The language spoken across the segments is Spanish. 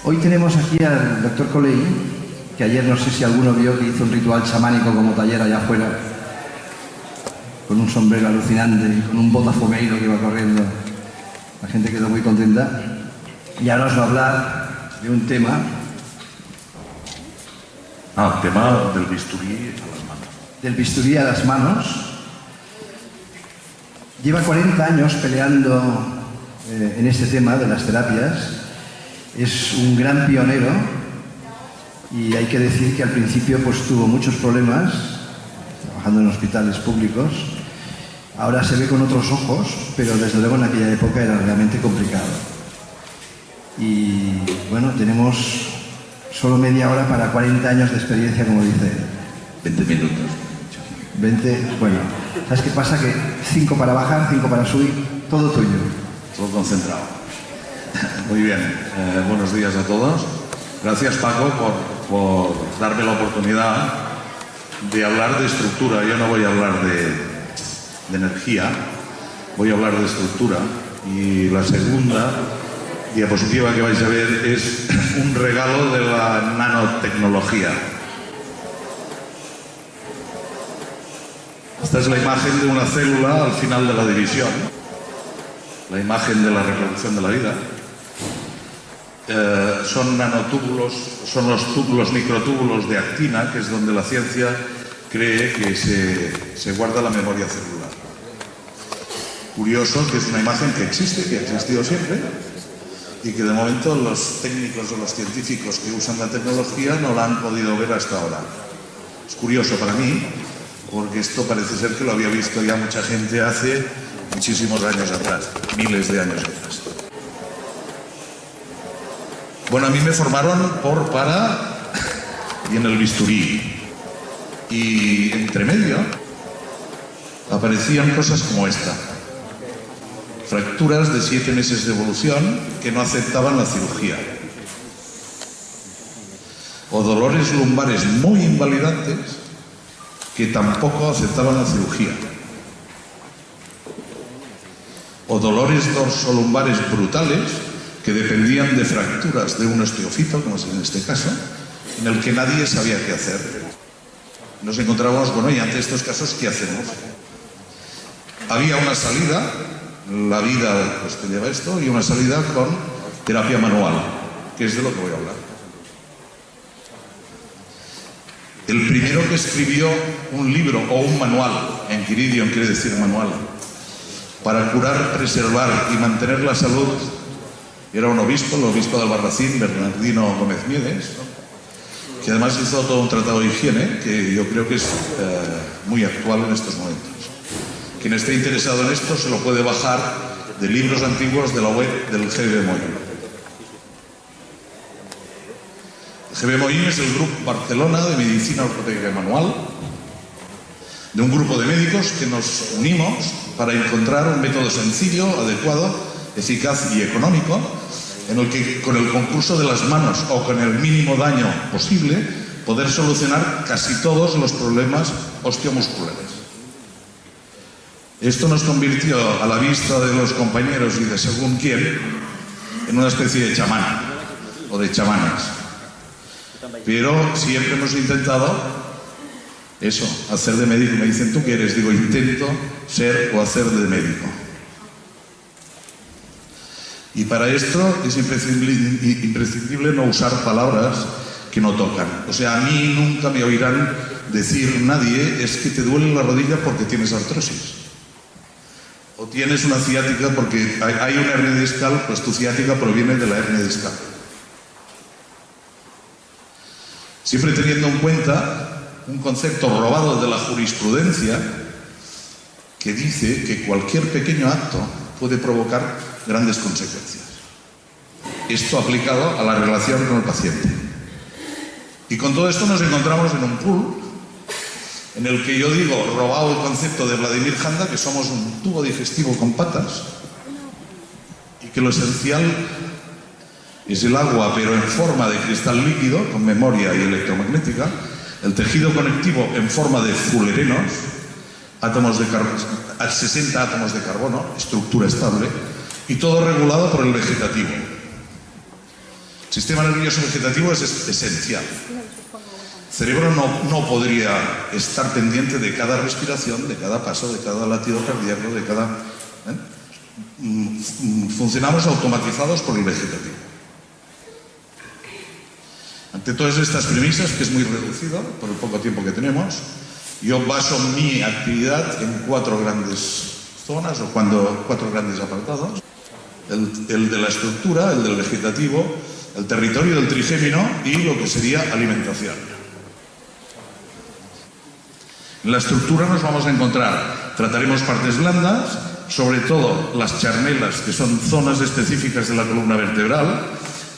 Hoy tenemos aquí al doctor Coley, que ayer no sé si alguno vio que hizo un ritual chamánico como taller allá afuera, con un sombrero alucinante y con un botafogueiro que iba corriendo. La gente quedó muy contenta. Y ahora os va a hablar de un tema. El tema del bisturí a las manos. Del bisturí a las manos. Lleva 40 años peleando en este tema de las terapias. Es un gran pionero y hay que decir que al principio pues tuvo muchos problemas trabajando en hospitales públicos. Ahora se ve con otros ojos, pero desde luego en aquella época era realmente complicado. Y bueno, tenemos solo media hora para 40 años de experiencia, como dice. 20 minutos. 20, bueno, ¿sabes qué pasa? Que 5 para bajar, 5 para subir, todo tuyo. Todo concentrado. Muy bien, buenos días a todos. Gracias, Paco, por darme la oportunidad de hablar de estructura. Yo no voy a hablar de energía, voy a hablar de estructura. Y la segunda diapositiva que vais a ver es un regalo de la nanotecnología. Esta es la imagen de una célula al final de la división, la imagen de la reproducción de la vida. Son nanotúbulos, son los túbulos, microtúbulos de actina, que es donde la ciencia cree que se guarda la memoria celular. Curioso que es una imagen que existe, que ha existido siempre, y que de momento los técnicos o los científicos que usan la tecnología no la han podido ver hasta ahora. Es curioso para mí, porque esto parece ser que lo había visto ya mucha gente hace muchísimos años atrás, miles de años atrás. Bueno, a mí me formaron y en el bisturí. Y entre medio aparecían cosas como esta. Fracturas de 7 meses de evolución que no aceptaban la cirugía. O dolores lumbares muy invalidantes que tampoco aceptaban la cirugía. O dolores dorsolumbares brutales que dependían de fracturas de un osteofito, como es en este caso, en el que nadie sabía qué hacer. Nos encontrábamos, bueno, y ante estos casos, ¿qué hacemos? Había una salida, la vida pues, que lleva esto, y una salida con terapia manual, que es de lo que voy a hablar. El primero que escribió un libro o un manual, Enquiridion quiere decir manual, para curar, preservar y mantener la salud, era un obispo, el obispo de Albarracín, Bernardino Gómez Miedes, que además hizo todo un tratado de higiene que yo creo que es muy actual en estos momentos. Quien esté interesado en esto se lo puede bajar de libros antiguos de la web del GB Mollín. El GB Mollín es el Grupo Barcelona de Medicina Ortopédica y Manual, de un grupo de médicos que nos unimos para encontrar un método sencillo, adecuado, eficaz y económico, en el que con el concurso de las manos o con el mínimo daño posible poder solucionar casi todos los problemas osteomusculares. Esto nos convirtió, a la vista de los compañeros y de según quién, en una especie de chamán o de chamanes. Pero siempre hemos intentado eso, hacer de médico. Me dicen, ¿tú qué eres? Digo, intento ser o hacer de médico. Y para esto es imprescindible no usar palabras que no tocan. O sea, a mí nunca me oirán decir nadie, es que te duele la rodilla porque tienes artrosis. O tienes una ciática porque hay una hernia discal, pues tu ciática proviene de la hernia discal. Siempre teniendo en cuenta un concepto robado de la jurisprudencia que dice que cualquier pequeño acto puede provocar grandes consecuencias. Esto aplicado a la relación con el paciente. Y con todo esto nos encontramos en un pool en el que yo digo, robado el concepto de Vladimir Janda, que somos un tubo digestivo con patas y que lo esencial es el agua, pero en forma de cristal líquido, con memoria y electromagnética, el tejido conectivo en forma de fullerenos, 60 átomos de carbono, estructura estable, y todo regulado por el vegetativo. El sistema nervioso vegetativo es esencial. El cerebro no podría estar pendiente de cada respiración, de cada paso, de cada latido cardíaco, de cada... Funcionamos automatizados por el vegetativo. Ante todas estas premisas, que es muy reducido por el poco tiempo que tenemos, yo baso mi actividad en 4 grandes zonas o 4 grandes apartados. El de la estructura, el del vegetativo, el territorio del trigémino y lo que sería alimentación. En la estructura nos vamos a encontrar, trataremos partes blandas, sobre todo las charnelas, que son zonas específicas de la columna vertebral,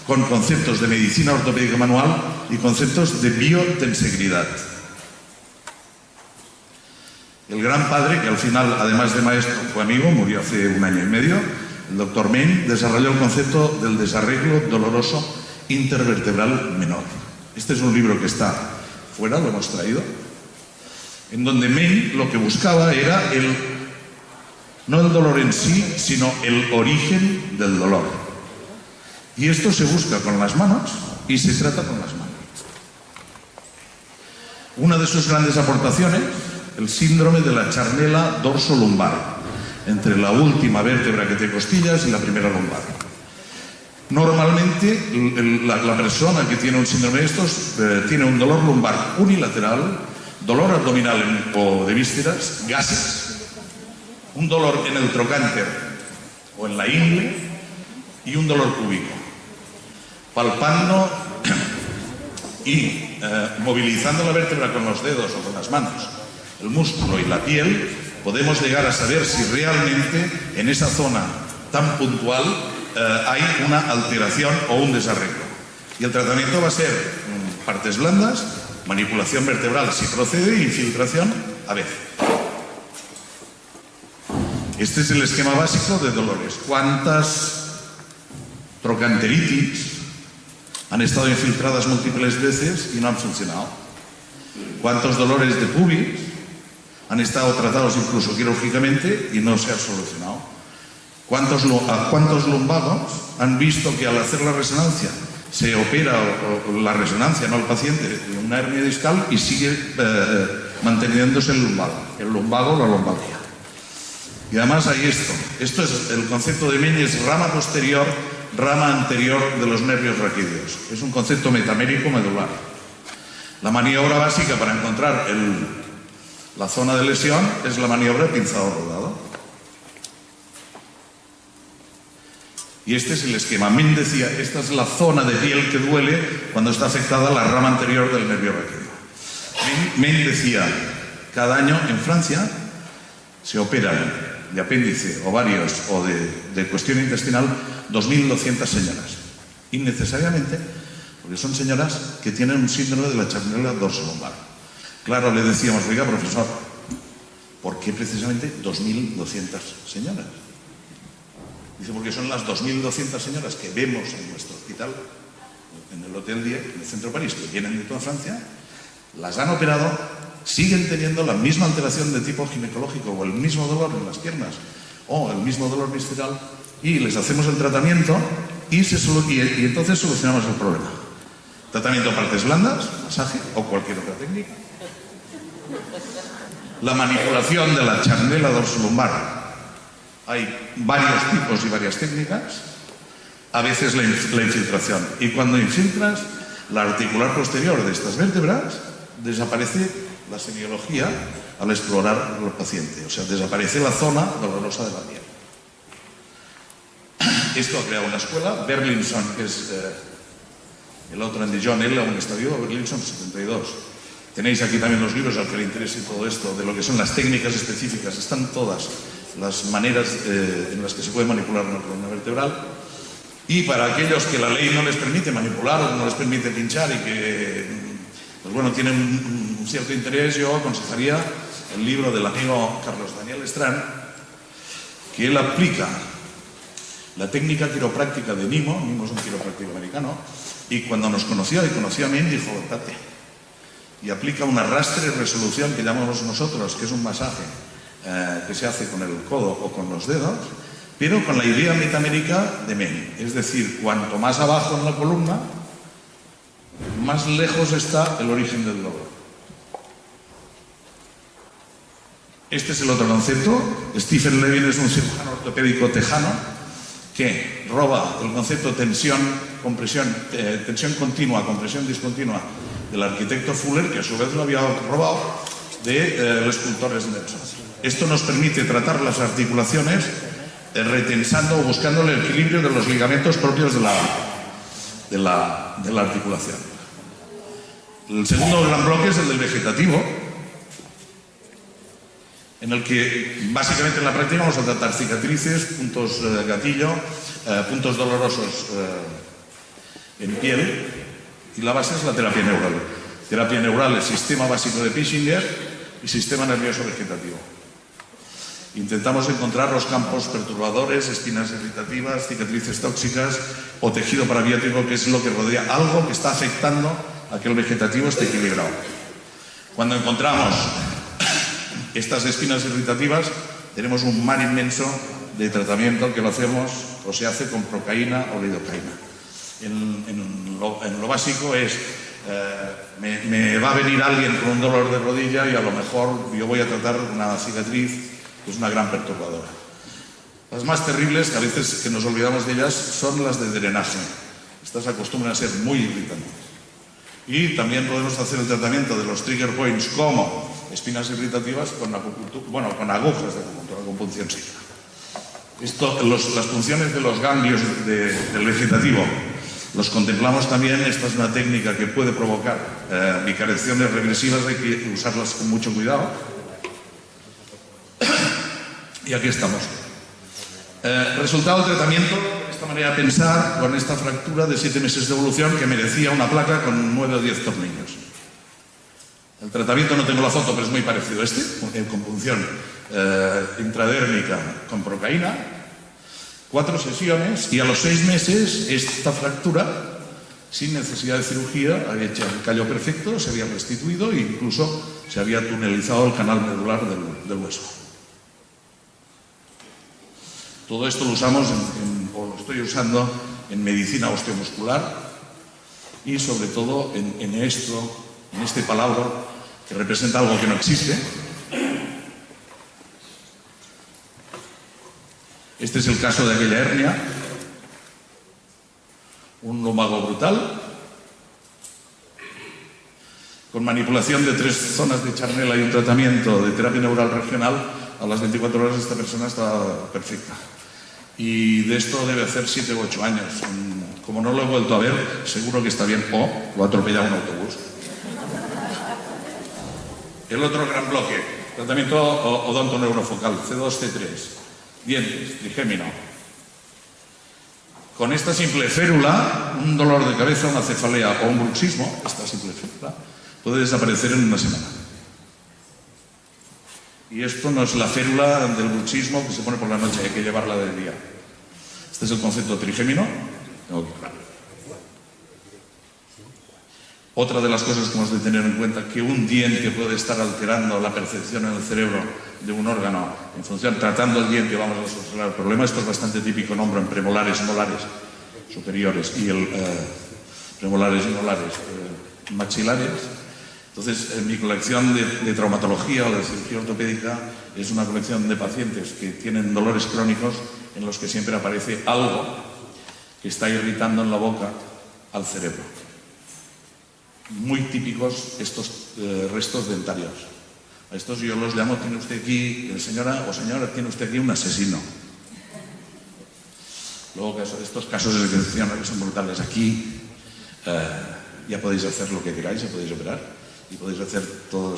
con conceptos de medicina ortopédica manual y conceptos de biotensegridad. El gran padre, que al final, además de maestro, fue amigo, murió hace 1 año y medio, el doctor Main, desarrolló el concepto del desarreglo doloroso intervertebral menor. Este es un libro que está fuera, lo hemos traído, en donde Main lo que buscaba era no el dolor en sí, sino el origen del dolor. Y esto se busca con las manos y se trata con las manos. Una de sus grandes aportaciones, el síndrome de la charnela dorsolumbar, entre la última vértebra que te costillas y la primera lumbar. Normalmente la persona que tiene un síndrome de estos tiene un dolor lumbar unilateral, dolor abdominal o de vísceras, gases, un dolor en el trocánter o en la ingle y un dolor púbico. Palpando y movilizando la vértebra con los dedos o con las manos, el músculo y la piel, podemos llegar a saber si realmente en esa zona tan puntual hay una alteración o un desarreglo. Y el tratamiento va a ser partes blandas, manipulación vertebral si procede, infiltración a veces. Este es el esquema básico de dolores. ¿Cuántas trocanteritis han estado infiltradas múltiples veces y no han funcionado? ¿Cuántos dolores de pubis han estado tratados incluso quirúrgicamente y no se han solucionado? ¿Cuántos lumbagos han visto que al hacer la resonancia se opera la resonancia, no el paciente, de una hernia discal y sigue manteniéndose el lumbago o la lumbalgia? Y además hay esto es el concepto de Main, es rama posterior, rama anterior de los nervios raquídeos. Es un concepto metamérico medular. La maniobra básica para encontrar la zona de lesión es la maniobra pinzado rodado. Y este es el esquema. Main decía, esta es la zona de piel que duele cuando está afectada la rama anterior del nervio raquídeo. Main decía, cada año en Francia se operan de apéndice, ovarios o de cuestión intestinal 2.200 señoras. Innecesariamente, porque son señoras que tienen un síndrome de la charnela dorsolumbar. Claro, le decíamos, oiga, profesor, ¿por qué precisamente 2.200 señoras? Dice, porque son las 2.200 señoras que vemos en nuestro hospital, en el Hotel Dieu, en el centro de París, que vienen de toda Francia, las han operado, siguen teniendo la misma alteración de tipo ginecológico o el mismo dolor en las piernas o el mismo dolor visceral y les hacemos el tratamiento y entonces solucionamos el problema. Tratamiento de partes blandas, masaje o cualquier otra técnica. La manipulación de la charnela dorsolumbar. Hay varios tipos y varias técnicas. A veces la infiltración. Y cuando infiltras la articular posterior de estas vértebras, desaparece la semiología al explorar al paciente. O sea, desaparece la zona dolorosa de la piel. Esto ha creado una escuela. Berlinson, que es el otro en Dijon, él aún está vivo, Berlinson 72. Tenéis aquí también los libros al que le interese todo esto, de lo que son las técnicas específicas. Están todas las maneras en las que se puede manipular una columna vertebral. Y para aquellos que la ley no les permite manipular o no les permite pinchar y que, pues bueno, tienen un cierto interés, yo aconsejaría el libro del amigo Carlos Daniel Estrán, que él aplica la técnica quiropráctica de Nimo. Nimo es un quiropráctico americano, y cuando nos conoció y conoció a mí, dijo, date. Y aplica un arrastre y resolución que llamamos nosotros, que es un masaje que se hace con el codo o con los dedos, pero con la idea metamétrica de Mene. Es decir, cuanto más abajo en la columna, más lejos está el origen del dolor. Este es el otro concepto. Stephen Levin es un cirujano ortopédico tejano que roba el concepto tensión continua, compresión discontinua del arquitecto Fuller, que a su vez lo había robado del escultor Nelson. Esto nos permite tratar las articulaciones retensando o buscando el equilibrio de los ligamentos propios de la articulación. El segundo gran bloque es el del vegetativo, en el que básicamente en la práctica vamos a tratar cicatrices, puntos gatillo, puntos dolorosos en piel, y la base es la terapia neural. Terapia neural, el sistema básico de Pischinger y sistema nervioso vegetativo. Intentamos encontrar los campos perturbadores, espinas irritativas, cicatrices tóxicas o tejido parabiótico, que es lo que rodea algo que está afectando a que el vegetativo esté equilibrado. Cuando encontramos estas espinas irritativas, tenemos un mar inmenso de tratamiento que lo hacemos o se hace con procaína o lidocaína. En lo básico es, me va a venir alguien con un dolor de rodilla y a lo mejor yo voy a tratar una cicatriz que es una gran perturbadora. Las más terribles, que a veces que nos olvidamos de ellas, son las de drenaje. Estas acostumbran a ser muy irritantes. Y también podemos hacer el tratamiento de los trigger points como espinas irritativas con agujas de acupunción seca. Las funciones de los ganglios del vegetativo los contemplamos también. Esta es una técnica que puede provocar bicarecciones regresivas, hay que usarlas con mucho cuidado. Y aquí estamos. Resultado del tratamiento, esta manera de pensar, con esta fractura de 7 meses de evolución que merecía una placa con 9 o 10 tornillos. El tratamiento no tengo la foto, pero es muy parecido a este, con punción intradérmica con procaína, 4 sesiones, y a los 6 meses esta fractura, sin necesidad de cirugía, había hecho el callo perfecto, se había restituido e incluso se había tunelizado el canal medular del hueso. Todo esto lo usamos o lo estoy usando en medicina osteomuscular y sobre todo en este palabra que representa algo que no existe. Este es el caso de aquella hernia, un lumbago brutal, con manipulación de 3 zonas de charnela y un tratamiento de terapia neural regional. A las 24 horas esta persona está perfecta. Y de esto debe hacer 7 u 8 años. Como no lo he vuelto a ver, seguro que está bien, o lo ha atropellado un autobús. El otro gran bloque, tratamiento odontoneurofocal, C2, C3, dientes, trigémino. Con esta simple férula, un dolor de cabeza, una cefalea o un bruxismo, esta simple férula, puede desaparecer en una semana. Y esto no es la férula del bruxismo que se pone por la noche, hay que llevarla de día. Este es el concepto trigémino. Otra de las cosas que hemos de tener en cuenta, que un diente puede estar alterando la percepción en el cerebro de un órgano en función, tratando el diente vamos a solucionar el problema. Esto es bastante típico, nombro en premolares, molares superiores y premolares y molares maxilares. Entonces, mi colección de traumatología o de cirugía ortopédica es una colección de pacientes que tienen dolores crónicos en los que siempre aparece algo que está irritando en la boca al cerebro. Muy típicos estos restos dentarios. A estos yo los llamo, tiene usted aquí, señora o señora, tiene usted aquí un asesino. Luego, estos casos de excepción que son brutales aquí, ya podéis hacer lo que queráis, ya podéis operar y podéis hacer todo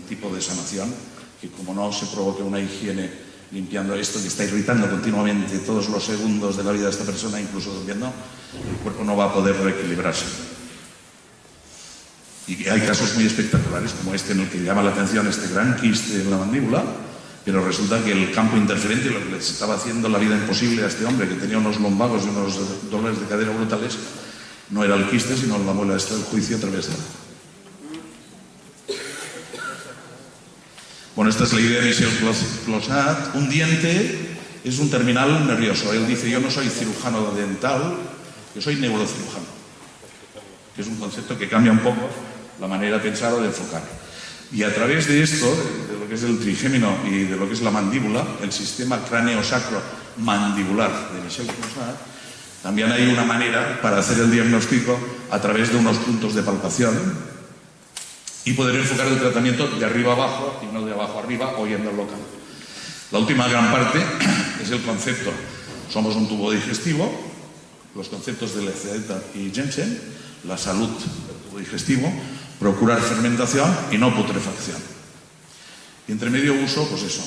tipo de sanación, que como no se provoque una higiene limpiando esto que está irritando continuamente todos los segundos de la vida de esta persona, incluso durmiendo, el cuerpo no va a poder reequilibrarse. Y hay casos muy espectaculares, como este en el que llama la atención este gran quiste en la mandíbula, pero resulta que el campo interferente, lo que le estaba haciendo la vida imposible a este hombre, que tenía unos lumbagos y unos dolores de cadera brutales, no era el quiste, sino la muela del juicio atravesada. Bueno, esta es la idea de Michel Closat, un diente es un terminal nervioso. Él dice, yo no soy cirujano dental, yo soy neurocirujano, que es un concepto que cambia un poco la manera de pensar o de enfocar. Y a través de esto, de lo que es el trigémino y de lo que es la mandíbula, el sistema cráneo-sacro-mandibular de Michel Clusaz, también hay una manera para hacer el diagnóstico a través de unos puntos de palpación y poder enfocar el tratamiento de arriba abajo y no de abajo arriba o yendo al local. La última gran parte es el concepto. Somos un tubo digestivo, los conceptos de Lecedeta y Jensen, la salud del tubo digestivo, procurar fermentación y no putrefacción. Y entre medio uso, pues eso,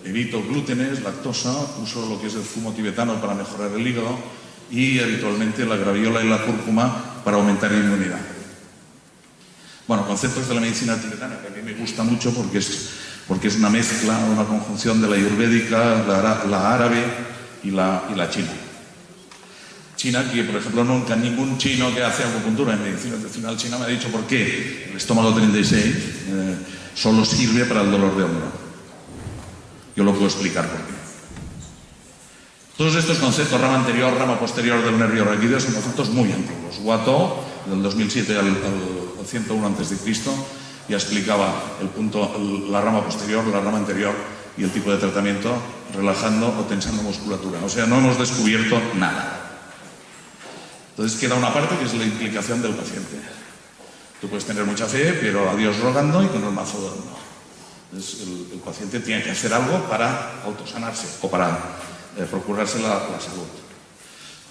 evito glútenes, lactosa, uso lo que es el zumo tibetano para mejorar el hígado y habitualmente la graviola y la cúrcuma para aumentar la inmunidad. Bueno, conceptos de la medicina tibetana que a mí me gusta mucho porque es una mezcla, una conjunción de la ayurvédica, la árabe y la china. China, que por ejemplo nunca ningún chino que hace acupuntura en medicina tradicional china me ha dicho por qué el estómago 36 solo sirve para el dolor de hombro. Yo lo puedo explicar por qué. Todos estos conceptos, rama anterior, rama posterior del nervio raquídeo, son conceptos muy antiguos. Watteau, del 2007 al 101 a.C., ya explicaba la rama posterior, la rama anterior y el tipo de tratamiento, relajando o tensando musculatura. O sea, no hemos descubierto nada. Entonces queda una parte que es la implicación del paciente. Tú puedes tener mucha fe, pero a Dios rogando y con el mazo dando. Entonces el paciente tiene que hacer algo para autosanarse o para procurarse la salud.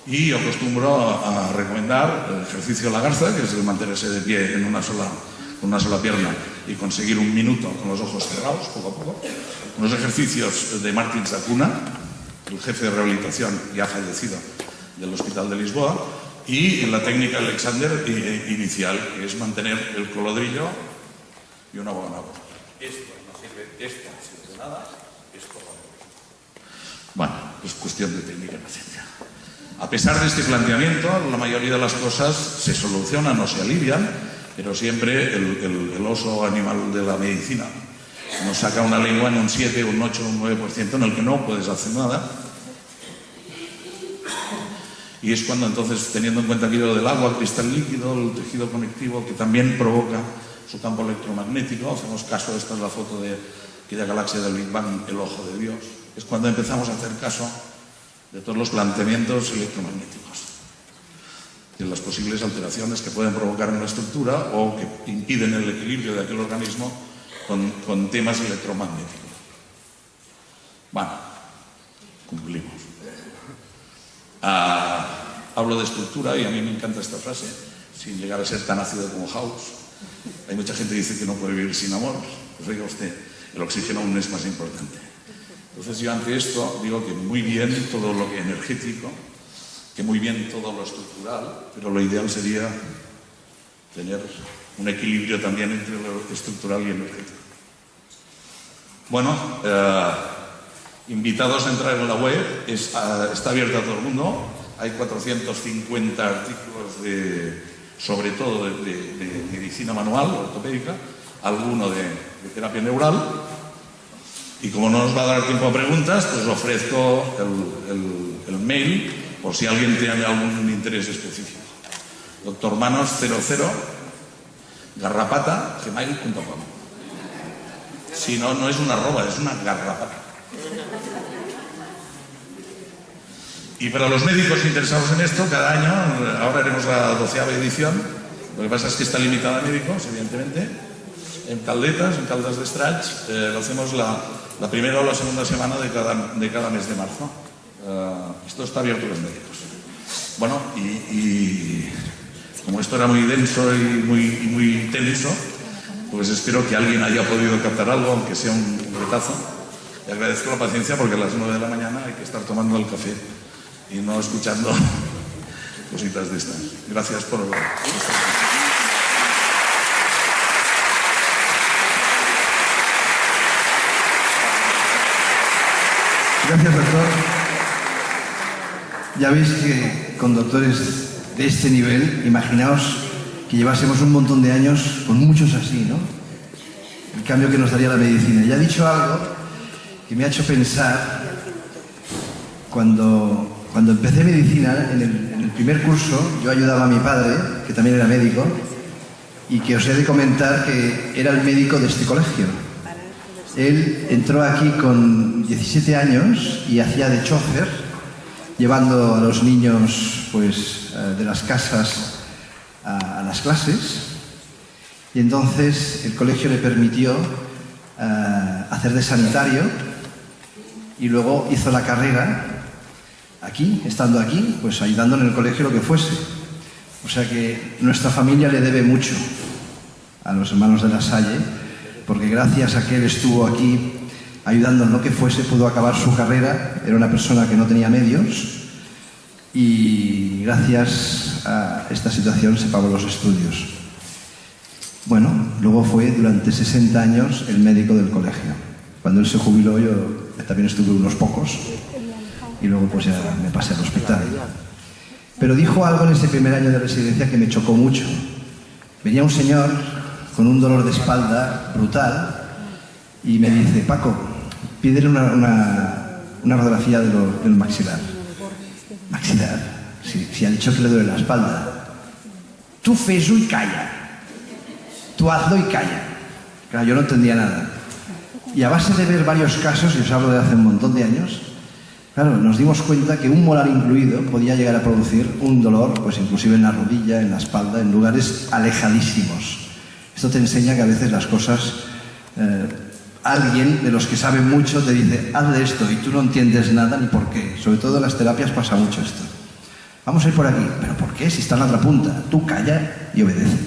Y yo acostumbro a recomendar el ejercicio de la garza, que es el mantenerse de pie en una sola pierna y conseguir un minuto con los ojos cerrados, poco a poco. Unos ejercicios de Martin Zacuna, el jefe de rehabilitación ya fallecido del Hospital de Lisboa, y la técnica Alexander inicial, que es mantener el colodrillo y una buena voz. Esto no sirve de nada, esto no. Bueno, es cuestión de técnica y paciencia. A pesar de este planteamiento, la mayoría de las cosas se solucionan o se alivian, pero siempre el oso animal de la medicina nos saca una lengua en un 7, un 8, un 9% en el que no puedes hacer nada. Y es cuando entonces, teniendo en cuenta aquello del agua, el cristal líquido, el tejido conectivo, que también provoca su campo electromagnético, hacemos caso, esta es la foto de aquella galaxia del Big Bang, el ojo de Dios, es cuando empezamos a hacer caso de todos los planteamientos electromagnéticos, de las posibles alteraciones que pueden provocar en la estructura o que impiden el equilibrio de aquel organismo con temas electromagnéticos. Bueno, cumplimos. Hablo de estructura y a mí me encanta esta frase, sin llegar a ser tan ácido como House. Hay mucha gente que dice que no puede vivir sin amor. Pues oiga usted, el oxígeno aún es más importante. Entonces yo ante esto digo que muy bien todo lo que energético, que muy bien todo lo estructural, pero lo ideal sería tener un equilibrio también entre lo estructural y energético. Bueno, invitados a entrar en la web, está abierta a todo el mundo, hay 450 artículos sobre todo de medicina manual, ortopédica, alguno de terapia neural, y como no nos va a dar tiempo a preguntas, pues ofrezco el mail por si alguien tiene algún interés específico. drmanos00 garrapata@gmail.com. Si no, no es una arroba, es una garrapata. Y para los médicos interesados en esto, cada año, ahora haremos la 12ª edición, lo que pasa es que está limitada a médicos, evidentemente, en Caldetas, en Caldas de Estrach, lo hacemos la primera o la segunda semana de cada mes de marzo. Esto está abierto a los médicos. Bueno, y como esto era muy denso y muy tenso, pues espero que alguien haya podido captar algo, aunque sea un retazo. Y agradezco la paciencia porque a las 9 de la mañana hay que estar tomando el café y no escuchando cositas de estas. Gracias por... Gracias, doctor. Ya veis que con doctores de este nivel, imaginaos que llevásemos un montón de años con muchos así, ¿no? El cambio que nos daría la medicina. Ya ha dicho algo que me ha hecho pensar cuando empecé medicina, en el primer curso, yo ayudaba a mi padre, que también era médico, y que os he de comentar que era el médico de este colegio. Él entró aquí con 17 años y hacía de chofer, llevando a los niños pues, de las casas a las clases. Y entonces el colegio le permitió hacer de sanitario y luego hizo la carrera aquí, estando aquí, pues ayudando en el colegio lo que fuese. O sea que nuestra familia le debe mucho a los hermanos de La Salle, porque gracias a que él estuvo aquí ayudando en lo que fuese, pudo acabar su carrera. Era una persona que no tenía medios y gracias a esta situación se pagó los estudios. Bueno, luego fue durante 60 años el médico del colegio. Cuando él se jubiló yo también estuve unos pocos y luego pues ya me pasé al hospital. Pero dijo algo en ese primer año de residencia que me chocó mucho. Venía un señor con un dolor de espalda brutal y me dice: Paco, pídele una radiografía del maxilar. ¿Maxilar? Si ha dicho que le duele la espalda. Tú fes-ho y calla. Tú hazlo y calla. Claro, yo no entendía nada. Y a base de ver varios casos, y os hablo de hace un montón de años, claro, nos dimos cuenta que un molar incluido podía llegar a producir un dolor, pues inclusive en la rodilla, en la espalda, en lugares alejadísimos. Esto te enseña que a veces las cosas, alguien de los que sabe mucho te dice: haz de esto, y tú no entiendes nada ni por qué. Sobre todo en las terapias pasa mucho esto. Vamos a ir por aquí. ¿Pero por qué? Si está en la otra punta. Tú calla y obedece.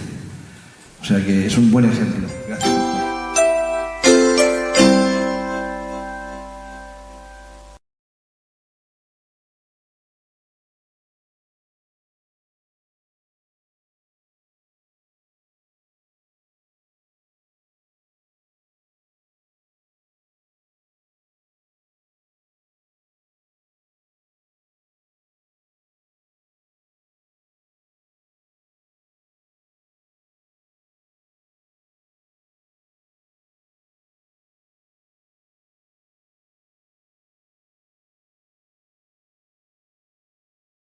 O sea que es un buen ejemplo.